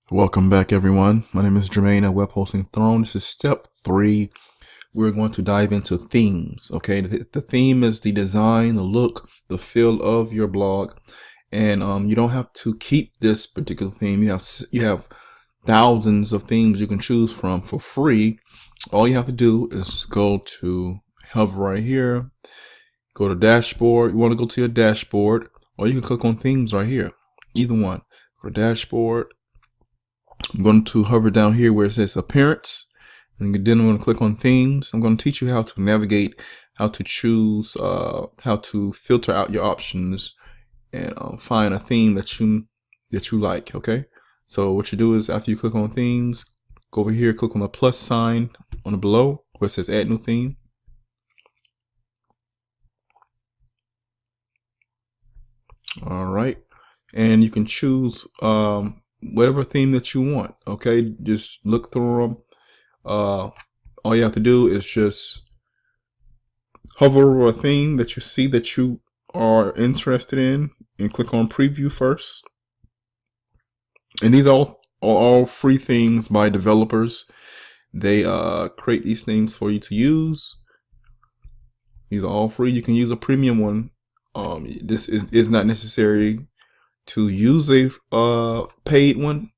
Welcome back, everyone. My name is Jermaine at Web Hosting Throne. This is step 3. We're going to dive into themes. Okay, the theme is the design, the look, the feel of your blog, and you don't have to keep this particular theme. You have thousands of themes you can choose from for free. All you have to do is go to hover right here, go to dashboard. You want to go to your dashboard, or you can click on themes right here. Either one. Go to dashboard. I'm going to hover down here where it says appearance, and then I'm going to click on themes. I'm going to teach you how to navigate, how to choose, how to filter out your options, and find a theme that you like. Okay, so what you do is after you click on themes, go over here, click on the plus sign on the below where it says add new theme. All right, and you can choose whatever theme that you want. Okay, just look through them. All you have to do is just hover over a theme that you see that you are interested in and click on preview first. And these are all free themes by developers. They create these themes for you to use. These are all free. You can use a premium one. This is not necessary to use a paid one.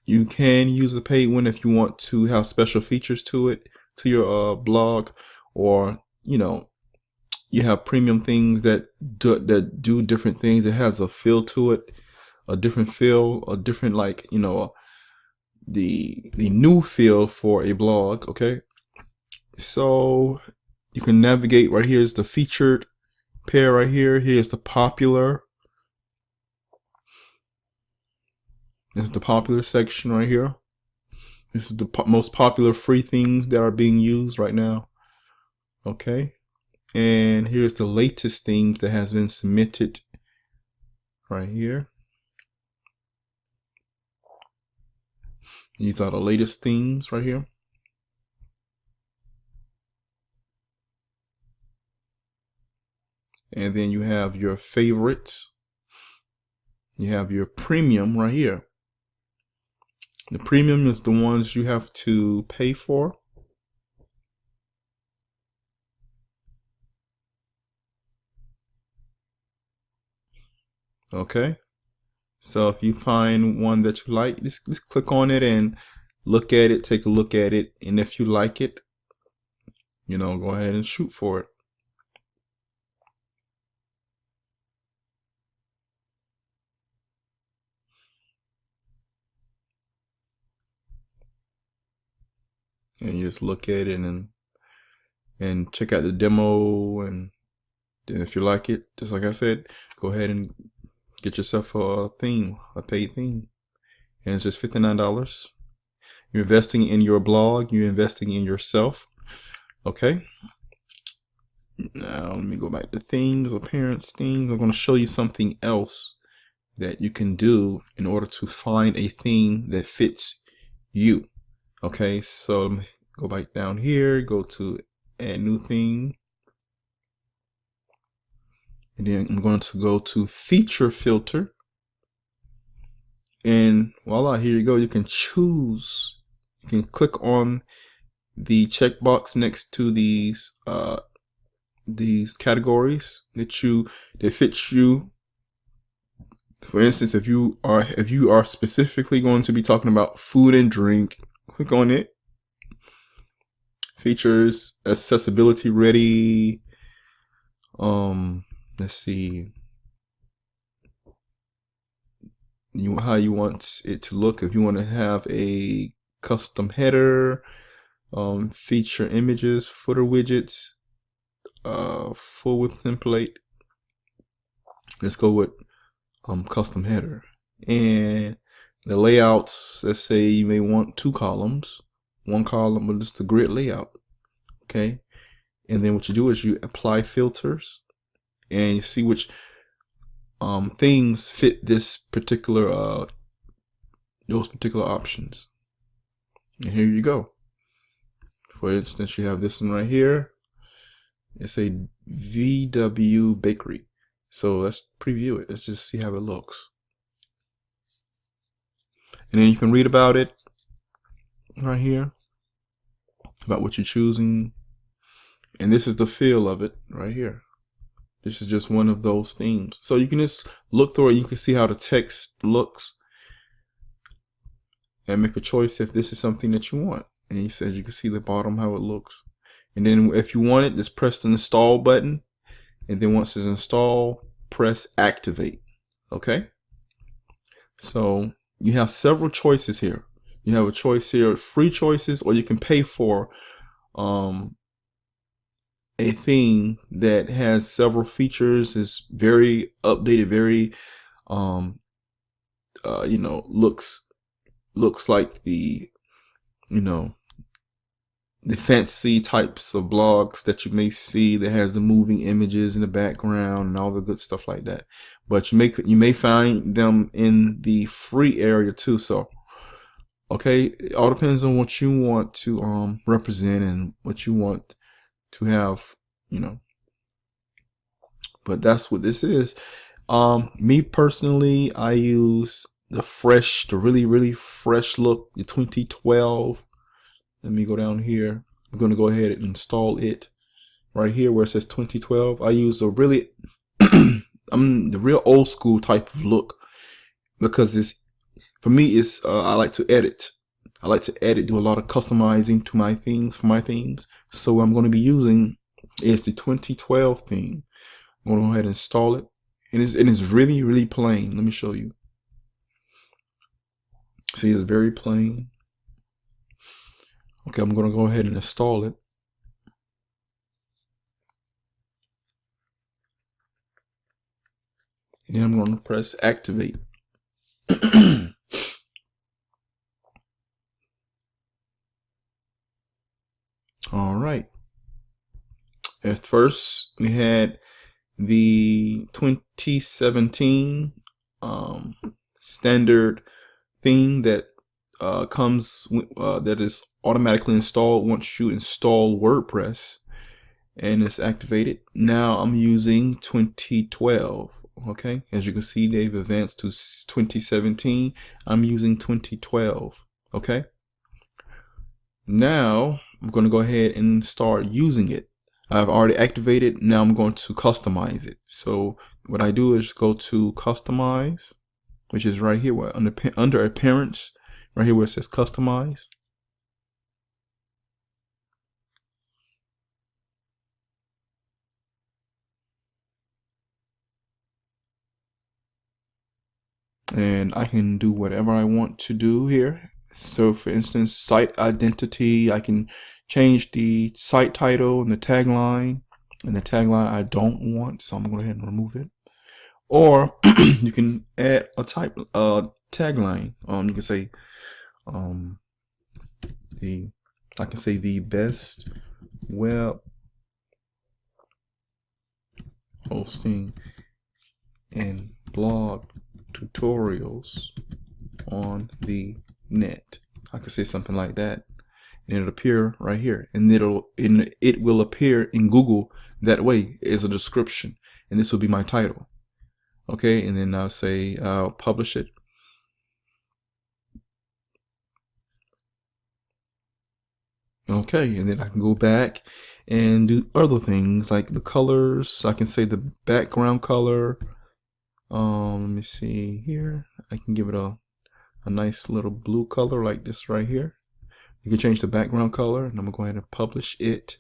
You can use a paid one if you want to have special features to it, to your blog, or you have premium things that do different things. It has a feel to it, a different feel, a different the new feel for a blog. Okay, so you can navigate right here. Is the featured pair right here. Here's the popular. This is the popular section right here. This is the most popular free things that are being used right now. Okay, and here's the latest themes that has been submitted right here. These are the latest themes right here. And then you have your favorites. You have your premium right here. The premium is the ones you have to pay for. Okay. So if you find one that you like, just click on it and look at it, take a look at it. And if you like it, go ahead and shoot for it. And you just look at it and check out the demo. And then if you like it, just like I said, go ahead and get yourself a theme, a paid theme. And it's just $59. You're investing in your blog. You're investing in yourself. Okay. Now let me go back to themes, appearance themes. I'm going to show you something else that you can do in order to find a theme that fits you. Okay, so let me go back down here, go to add new theme. And then I'm going to go to feature filter. And voila, here you go. You can choose. You can click on the checkbox next to these categories that fits you. For instance, if you are specifically going to be talking about food and drink, click on it. Features, accessibility ready. Let's see. How you want it to look. If you want to have a custom header, feature images, footer widgets, full width template. Let's go with custom header. And the layouts, let's say you may want 2 columns, 1 column, but just the grid layout. Okay, and then what you do is you apply filters and you see which things fit this particular those particular options. And here you go. For instance, you have this one right here. It's a VW bakery. So let's preview it. Let's just see how it looks. And then you can read about it right here, about what you're choosing. And this is the feel of it right here. This is just one of those themes. So you can just look through it. You can see how the text looks and make a choice if this is something that you want. And he says you can see the bottom how it looks. And then if you want it, just press the install button. And then once it's installed, press activate. Okay. So you have several choices here. You have a choice here, free choices, or you can pay for a theme that has several features, is very updated, very you know, looks like the, you know, the fancy types of blogs that you may see that has the moving images in the background and all the good stuff like that. But you may find them in the free area too. So okay, it all depends on what you want to represent and what you want to have, you know. But that's what this is. Me personally, I use the really fresh look, the 2012. Let me go down here. I'm going to go ahead and install it right here where it says 2012. I use a really, I'm the real old school type of look, because it's, for me, it's, I like to edit. I like to edit, do a lot of customizing to my themes, for my themes. So what I'm going to be using is the 2012 theme. I'm going to go ahead and install it. And it's really plain. Let me show you. See, it's very plain. Okay, I'm going to go ahead and install it. And then I'm going to press activate. All right. At first, we had the 2017 standard theme that comes that is automatically installed once you install WordPress, and it's activated. Now I'm using 2012. Okay, as you can see, they've advanced to 2017. I'm using 2012. Okay, now I'm going to go ahead and start using it. I've already activated. Now I'm going to customize it. So what I do is go to customize, which is right here where under appearance, right here where it says customize. And I can do whatever I want to do here. So for instance, site identity, I can change the site title and the tagline. And the tagline I don't want, so I'm going to go ahead and remove it. Or you can add a tagline. You can say I can say the best web hosting and blog tutorials on the net. I could say something like that, and it'll appear right here, and it will appear in Google that way as a description, and this will be my title. Okay, and then I'll say I'll publish it. Okay, and then I can go back and do other things like the colors. I can say the background color. Let me see here. I can give it a nice little blue color like this right here. You can change the background color, and I'm gonna go ahead and publish it.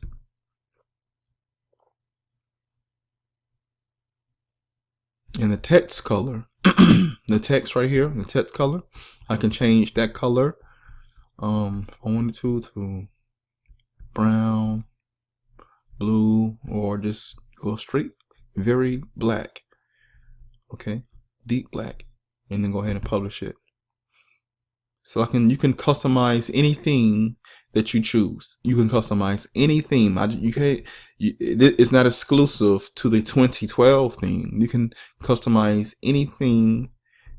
And the text color, the text right here, the text color, I can change that color if I wanted to brown, blue, or just go straight very black. Okay, deep black, and then go ahead and publish it. So you can customize anything that you choose. You can customize any theme. It's not exclusive to the 2012 theme. You can customize anything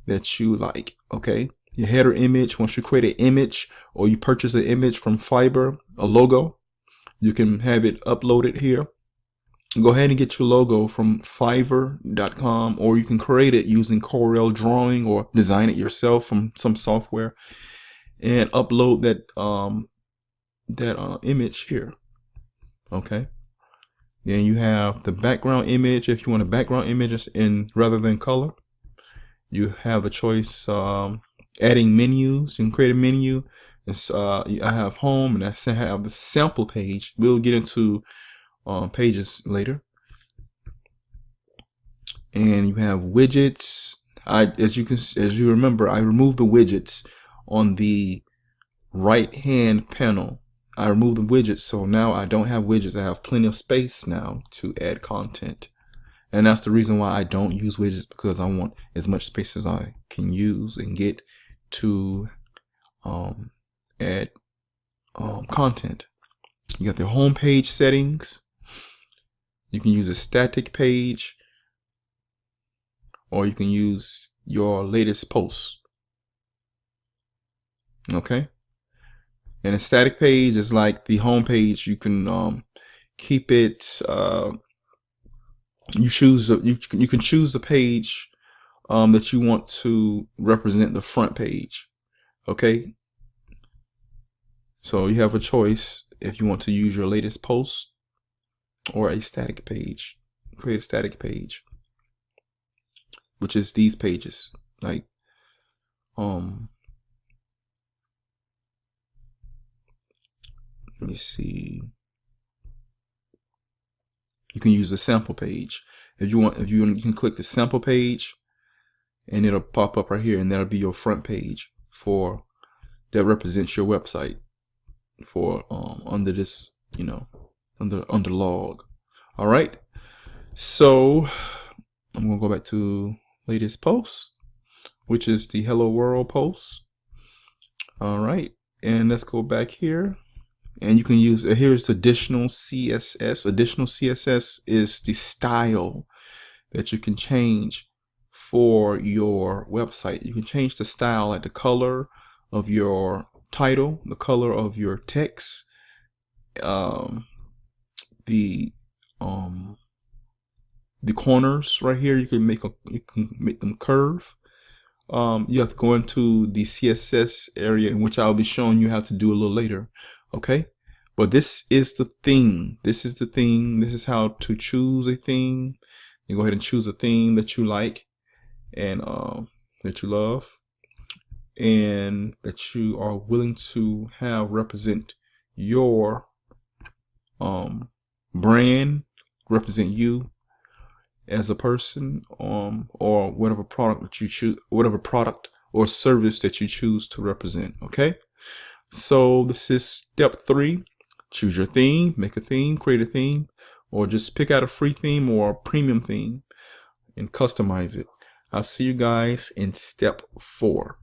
that you like. Okay, your header image. Once you create an image or you purchase an image from Fiverr, a logo, you can have it uploaded here. Go ahead and get your logo from Fiverr.com, or you can create it using Corel Drawing or design it yourself from some software and upload that image here. Okay. Then you have the background image. If you want a background image in rather than color, you have a choice. Adding menus, you can create a menu. It's I have home, and I have the sample page. We'll get into pages later. And you have widgets. As you remember, I removed the widgets on the right hand panel. I removed the widgets, so now I don't have widgets. I have plenty of space now to add content. And that's the reason why I don't use widgets, because I want as much space as I can use and get to add content. You got the home page settings. You can use a static page, or you can use your latest posts. Okay. And a static page is like the home page. You can keep it. You can choose the page that you want to represent the front page. Okay. So you have a choice if you want to use your latest post or a static page. Create a static page, which is these pages. Like let me see. You can use the sample page. If you can click the sample page, and it'll pop up right here, and that'll be your front page for that represents your website for under this, under log. All right. So I'm gonna go back to latest post, which is the hello world post. All right, and let's go back here. And you can use, here's additional CSS. Additional CSS is the style that you can change for your website. You can change the style, like the color of your title, the color of your text, the corners right here. You can make them curve. You have to go into the CSS area, in which I'll be showing you how to do a little later. Okay, but this is the theme. This is the theme. This is how to choose a theme. You go ahead and choose a theme that you like and that you love and that you are willing to have represent your brand, represent you as a person, or whatever product that you choose, whatever product or service that you choose to represent. Okay. So this is step 3. Choose your theme, make a theme, create a theme, or just pick out a free theme or a premium theme and customize it. I'll see you guys in step 4.